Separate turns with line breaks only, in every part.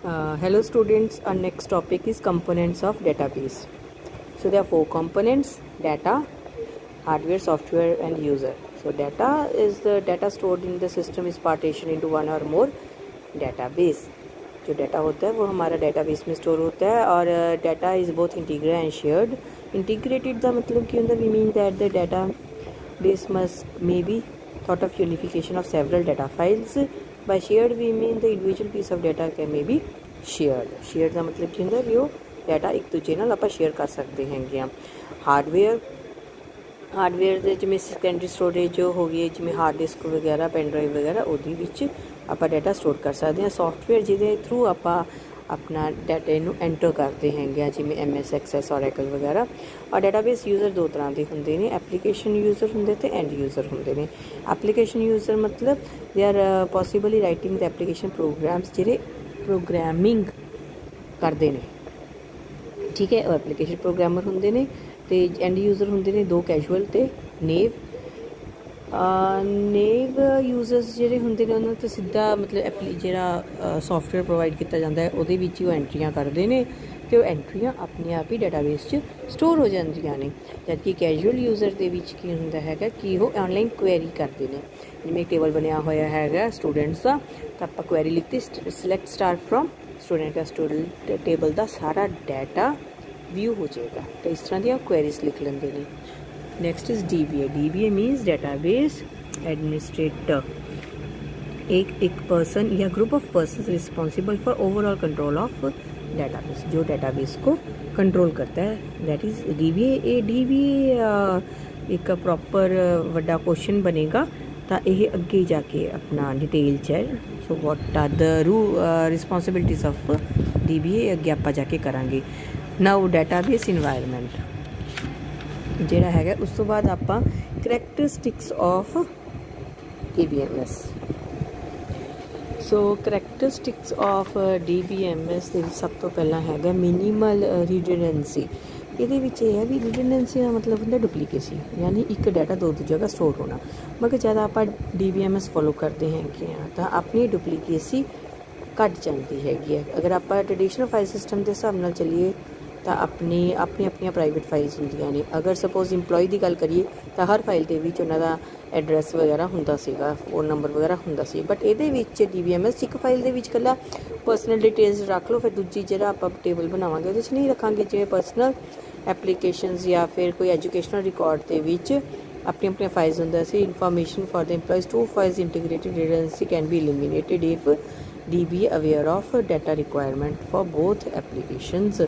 Hello students, our next topic is components of database. So there are four components: data, hardware, software and user. So data is the data stored in the system is partitioned into one or more database. जो data होता है वो हमारा database में store होता है और data is both integrated and shared. Integrated का मतलब कि we mean that the database must may be thought of unification of several data files. By shared we mean the individual piece of data can may be shared. Shared का मतलब कि भी वो data एक दूजे नाल ਆਪਾਂ share कर सकते हैं. हार्डवेयर ਦੇ ਜਿਵੇਂ ਸੈਕੰਡਰੀ ਸਟੋਰੇਜ ਹੋ ਗਈ, ਜਿਵੇਂ ਹਾਰਡ ਡਿਸਕ ਵਗੈਰਾ, ਪੈਨ ਡਰਾਈਵ ਵਗੈਰਾ, ਉਹਦੇ ਵਿੱਚ ਆਪਾਂ ਡਾਟਾ ਸਟੋਰ ਕਰ ਸਕਦੇ ਹਾਂ. ਸੌਫਟਵੇਅਰ ਜਿਹਦੇ ਥਰੂ ਆਪਾਂ अपना डाटा ਨੂੰ एंटर करते हैं जिमें MS Access Oracle वगैरह. और डेटाबेस यूज़र दो तरह के होंगे ने, एप्लीकेशन यूज़र होंगे तो एंड यूज़र होंगे ने. एप्लीकेशन यूज़र मतलब they are possibly writing the application programs जिहड़े प्रोग्रामिंग करते हैं, ठीक है. एप्लीकेशन प्रोग्रामर होंगे ने. तो एंड यूज़र होंगे ने दो, कैजुअल तो नेव. नेव यूजर्स ਜਿਹੜੇ ਹੁੰਦੇ ਨੇ ਉਹਨਾਂ ਤੋਂ ਸਿੱਧਾ ਮਤਲਬ ਜਿਹੜਾ ਸੌਫਟਵੇਅਰ ਪ੍ਰੋਵਾਈਡ ਕੀਤਾ ਜਾਂਦਾ ਹੈ ਉਹਦੇ ਵਿੱਚ ਹੀ ਉਹ ਐਂਟਰੀਆਂ ਕਰਦੇ ਨੇ ਅਤੇ ਉਹ ਐਂਟਰੀਆਂ ਆਪਣੇ ਆਪ ਹੀ ਡਾਟਾਬੇਸ 'ਚ ਸਟੋਰ ਹੋ ਜਾਂਦੀਆਂ ਨੇ. ਜਦਕਿ ਕੈਜੂਅਲ ਯੂਜ਼ਰ ਦੇ ਵਿੱਚ ਕੀ ਹੁੰਦਾ ਹੈਗਾ ਕਿ ਉਹ ਆਨਲਾਈਨ ਕੁਐਰੀ ਕਰਦੇ ਨੇ. ਜਿਵੇਂ ਟੇਬਲ ਬਣਿਆ ਹੋਇਆ ਹੈਗਾ ਸਟੂਡੈਂਟਸ ਦਾ, ਤਾਂ ਆਪਾਂ ਕੁਐਰੀ ਲਿਖਤੀ ਸਿਲੈਕਟ ਸਟਾਰ ਫਰੋਮ ਸਟੂਡੈਂਟ ਦਾ ਸਟੂਡੈਂਟ ਟੇਬਲ ਦਾ ਸਾਰਾ ਡਾਟਾ ਵਿਊ ਹੋ ਜਾਏਗਾ. ਤਾਂ ਇਸ ਤਰ੍ਹਾਂ ਦੀਆਂ ਕੁਐਰੀਜ਼ ਲਿਖ ਲੈਂਦੇ ਨੇ. Next is DBA. DBA means database administrator. एक पर्सन या group of person responsible for overall control of database, जो डेटाबेस को कंट्रोल करता है, दैट इज़ DBA. DBA एक प्रॉपर वड्डा क्वेश्चन बनेगा तो यह अगे जाके अपना डिटेल च है. So what are the responsibilities of DBA अगे आप जाके करांगे. नाउ डेटाबेस इन्वायरमेंट ਜਿਹੜਾ ਹੈਗਾ. ਉਸ ਤੋਂ ਬਾਅਦ ਆਪਾਂ characteristics of DBMS. So characteristics of DBMS ਦੇ ਵਿੱਚ ਸਭ ਤੋਂ ਪਹਿਲਾਂ ਹੈਗਾ ਮਿਨੀਮਲ ਰਿਡੰਡੈਂਸੀ. ਇਹਦੇ ਵਿੱਚ ਇਹ ਹੈ ਵੀ ਰਿਡੰਡੈਂਸੀ ਦਾ ਮਤਲਬ ਹੁੰਦਾ ਡੁਪਲੀਕੇਸੀ, ਯਾਨੀ ਇੱਕ ਡਾਟਾ ਦੋ ਜਗ੍ਹਾ ਸਟੋਰ ਹੋਣਾ. ਮਗਰ ਜਦ ਆਪਾਂ DBMS ਫੋਲੋ ਕਰਦੇ ਹੈਗੇ ਹਾਂ ਤਾਂ ਆਪਣੀ ਡੁਪਲੀਕੇਸੀ ਘੱਟ ਜਾਂਦੀ ਹੈਗੀ ਹੈ. ਅਗਰ ਆਪਾਂ ਟ੍ਰੈਡੀਸ਼ਨਲ ਫਾਈਲ ਸਿਸਟਮ ਦੇ ਹਿਸਾਬ ਨਾਲ ਚੱਲੀਏ ਤਾਂ ਆਪਣੀਆਂ ਪ੍ਰਾਈਵੇਟ ਫਾਈਲਸ ਹੁੰਦੀਆਂ ਨੇ. ਅਗਰ ਸਪੋਜ਼ ਇੰਪਲੋਈ ਦੀ ਗੱਲ ਕਰੀਏ ਤਾਂ ਹਰ ਫਾਈਲ ਦੇ ਵਿੱਚ ਉਹਨਾਂ ਦਾ ਐਡਰੈਸ ਵਗੈਰਾ ਹੁੰਦਾ ਸੀਗਾ, ਫੋਨ ਨੰਬਰ ਵਗੈਰਾ ਹੁੰਦਾ ਸੀ. ਬਟ ਇਹਦੇ ਵਿੱਚ DBMS ਇੱਕ ਫਾਈਲ ਦੇ ਵਿੱਚ ਇਕੱਲਾ ਪਰਸਨਲ ਡਿਟੇਲਸ ਰੱਖ ਲਓ, ਫਿਰ ਦੂਜੀ ਜਿਹੜਾ ਆਪਾਂ ਟੇਬਲ ਬਣਾਵਾਂਗੇ ਉਹਦੇ 'ਚ ਨਹੀਂ ਰੱਖਾਂਗੇ. ਜਿਵੇਂ ਪਰਸਨਲ ਐਪਲੀਕੇਸ਼ਨਸ ਜਾਂ ਫਿਰ ਕੋਈ ਐਜੂਕੇਸ਼ਨਲ ਰਿਕਾਰਡ ਦੇ ਵਿੱਚ ਆਪਣੀਆਂ ਫਾਈਲਸ ਹੁੰਦਾ ਸੀ. Information for the employees two files integrated redundancy can be eliminated if DBA aware of data requirement for both applications.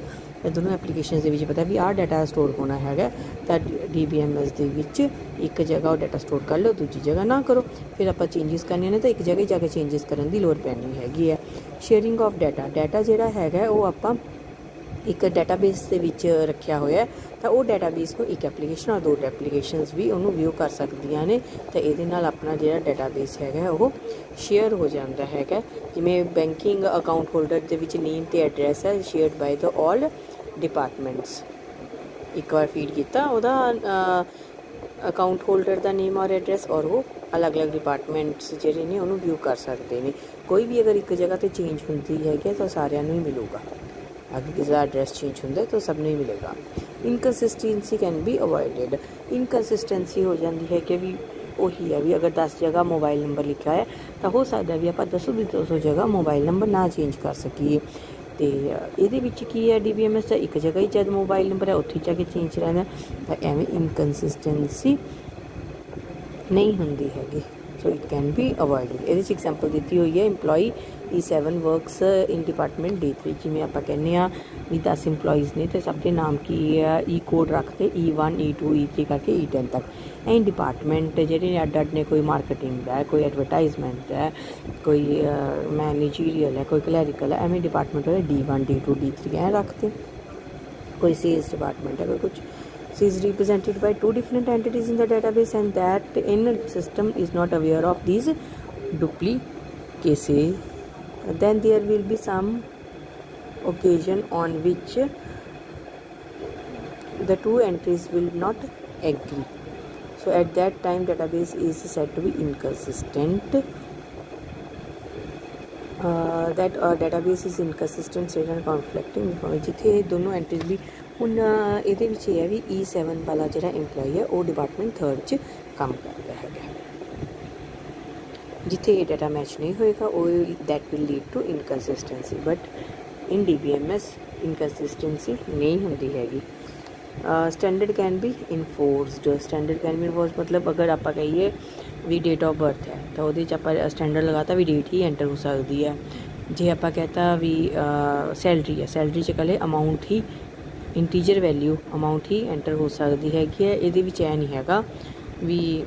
दोनों एप्लीकेशन के विच पता भी आ डाटा स्टोर होना है तो DBMS के विच एक जगह वो डाटा स्टोर कर लो, दूजी जगह ना करो. फिर आप चेंजिस करने ने तो एक जगह जाके चेंजिस करने की लोड़ पैनी हैगी है. शेयरिंग ऑफ डाटा जोड़ा है वो आप एक डाटाबेस के विच रखा होया तो वो डाटाबेस को एक एप्लीकेशन और दो एप्लीकेशनस भी उन्होंने व्यू कर सकदियां ने. तो ये अपना जो डाटाबेस है वो शेयर हो जाता है. जिमें बैंकिंग अकाउंट होल्डर के विच नेम तो एड्रैस है shared by the all departments. एक बार फीड किया वह अकाउंट होल्डर का नेम और एड्रैस और वो अलग अलग डिपार्टमेंट्स जोड़े ने उन्होंने व्यू कर सकते हैं. कोई भी अगर एक जगह पर चेंज होती है तो सारिਆਂ ਨੂੰ ही मिलूगा. अगर किसी का एड्रैस चेंज होता तो सब नहीं मिलेगा. इनकनसिस्टेंसी कैन बी अवॉइडेड. इनकनसिस्टेंसी हो जाती है कि भी वही है भी अगर 10 जगह मोबाइल नंबर लिखा है तो हो सकता है भी आप 200 जगह मोबाइल नंबर ना चेंज कर सकीए. तो ये की है DBMS का एक जगह ही जब मोबाइल नंबर है उत्थे जाके चेंज रहना तो एवं इनकनसिस्टेंसी नहीं होंगी हैगी. So it can be avoided. ये एग्जाम्पल दी हुई है employee E7 workers in department D3. जिमें आप कहने भी 10 इंप्लॉईज़ ने तो सब के नाम की ई कोड रखते E1 E2 E3 करके E10 तक. इन डिपार्टमेंट जोड़े अड अड ने, कोई मार्केटिंग का है, कोई एडवरटाइजमेंट है, कोई मैनेजरियल है, कोई क्लैरिकल है, एवं डिपार्टमेंट D1 D2 D3 ऐ रखते. कोई सेल्स डिपार्टमेंट है, कोई कुछ. So is represented by two different entities in the database and that in system is not aware of these duplicacies. Then there will be some occasion on which the two entries will not agree. So at that time database is said to be inconsistent. That database is inconsistent state and conflicting information, जिथे दोनों entries भी हुण ये भी E7 वाला जो इंपलॉय है वो डिपार्टमेंट 3rd च काम करता है, जिथे ये डाटा मैच नहीं होएगा वो that will lead to inconsistency, but in DBMS inconsistency नहीं होंदी हैगी। Standard can be enforced, standard can be enforce मतलब अगर आप कहिए भी डेट ऑफ बर्थ है तो वो आप स्टैंडर्ड लगाता भी डेट ही एंटर हो सकती है। जे आप कहता भी सैलरी है, सैलरी च कले अमाउंट ही इंटीजर वैल्यू अमाउंट ही एंटर हो सकती हैगी है, ये नहीं हैगा भी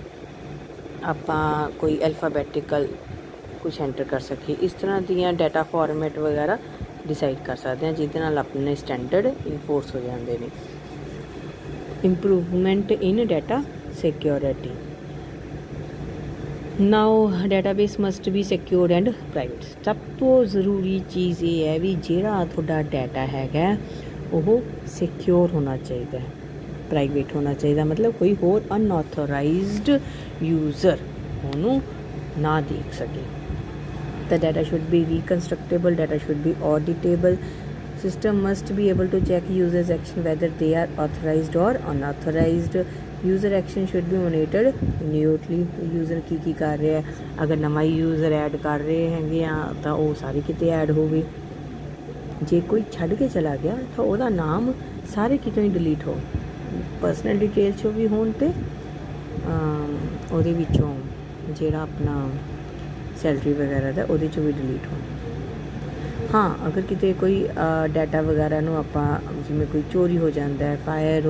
आपां कोई अल्फाबैटिकल कुछ एंटर कर सके। इस तरह दियाँ डाटा फॉर्मेट वगैरह डिसाइड कर सकते हैं जिहदे नाल अपने स्टैंडर्ड इनफोर्स हो जाते हैं। Improvement in data security, now database must be secure and private. सब तो ज़रूरी चीज़ ये है भी जिहड़ा तुहाडा डाटा हैगा वो सिक्योर होना चाहिए, प्राइवेट होना चाहिए, मतलब कोई होर अनऑथोराइज्ड यूज़र उन्होंने ना देख सके। The data should be reconstructable, data should be auditable, system must be able to check users action whether they are authorized और unauthorized, user action should be monitored minutely, user की कर रहा है, अगर नवा यूज़र ऐड कर रहे हैं तो वो सारे किते ऐड हो गए, जे कोई छड़ के चला गया तो वह नाम सारे कितों ही डिलीट हो, पर्सनल डिटेल चो भी होन तो जोड़ा अपना सैलरी वगैरह का वो भी डिलीट हो। हाँ अगर किते कोई डाटा वगैरह नूं आपां जिवें कोई चोरी हो जाता है, फायर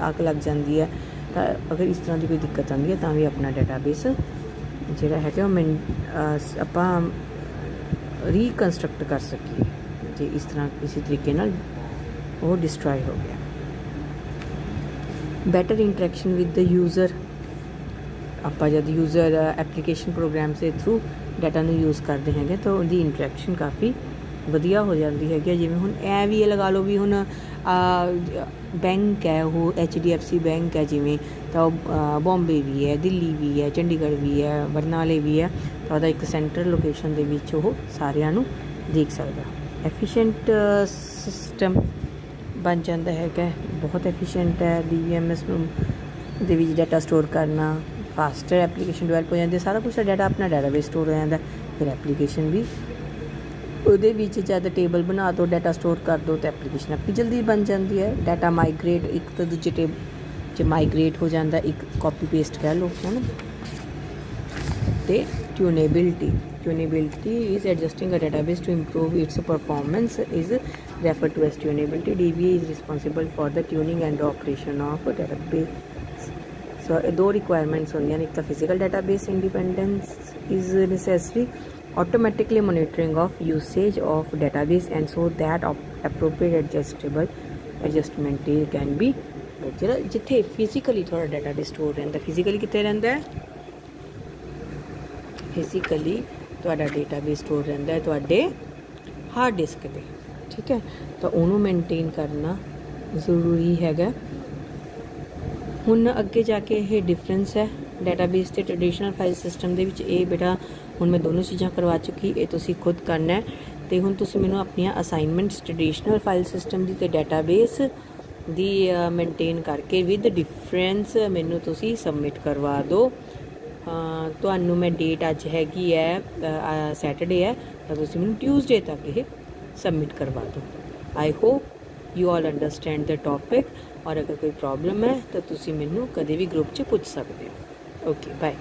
अग लग जाती है, तो अगर इस तरह की कोई दिक्कत आती है तो भी अपना डाटाबेस जोड़ा है आपां रिकंस्ट्रक्ट कर सकीए जे इस तरह किसी तरीके नाल वो डिस्ट्रॉय हो गया। Better interaction with the user, आप जब यूज़र एप्लीकेशन प्रोग्राम से थ्रू डाटा नूं यूज़ करते हैं तो उनकी इंटरेक्शन काफ़ी वधिया हो जाती है। जिवें हुण ऐ भी लगा लो भी हुण बैंक है वो HDFC बैंक है जिमें, तो बॉम्बे भी है, दिल्ली भी है, चंडीगढ़ भी है, बरनाले भी है, तो वह एक सेंट्रल लोकेशन के विच वो सारिਆਂ ਨੂੰ देख सकता। एफिशिएंट सिस्टम बन जाता है, बहुत एफिशिएंट है DBMS दे विच डाटा स्टोर करना, फास्टर एप्लीकेशन डिवेलप हो जाती है, सारा कुछ डाटा अपना डाटाबेस स्टोर हो जाता है। फिर एप्लीकेशन भी ਉਹਦੇ ਵਿੱਚ जब टेबल बना दो, डाटा स्टोर कर दो तो एप्लीकेशन अपनी जल्दी बन जाती है। डाटा माइग्रेट एक तो दूजे टेबल च माइग्रेट हो जाता, एक कॉपी पेस्ट कह लो है ना। तो tunability is adjusting a database to improve its performance is refer to as tunability. DBA is responsible for the tuning and operation of database. So दो रिक्वायरमेंट्स होंगे, एक तो physical database independence is necessary, automatically monitoring of usage of database and so that appropriate adjustment can be जिथे physically थोड़ा data store रहता, physically कितने रहता है, फिजिकली थोड़ा डेटाबेस स्टोर रहता है थोड़े हार्ड डिस्क पे, ठीक है, तो उन्होंने मेनटेन करना ज़रूरी हैगा। हुण अगे जाके ये डिफरेंस है डाटाबेस ते ट्रेडिशनल फाइल सिस्टम दे विच। ये बेटा हुण मैं दोनों चीज़ां करवा चुकी, ये तुसीं खुद करना है। तो हुण तुसीं मैनूं अपनियां असाइनमेंट्स ट्रेडिशनल फाइल सिस्टम दी ते डाटाबेस दी मेनटेन करके विद डिफरेंस मैनूं तुसीं सबमिट करवा दो। तुहानूं मैं डेट अज हैगी है सैटरडे है, तो तुसीं मैनूं ट्यूसडे तक ये सबमिट करवा दो। I hope you all understand the topic, और अगर कोई प्रॉब्लम है तो तुसीं मैनूं कदे भी ग्रुप च पूछ सकते हो। Okay bye.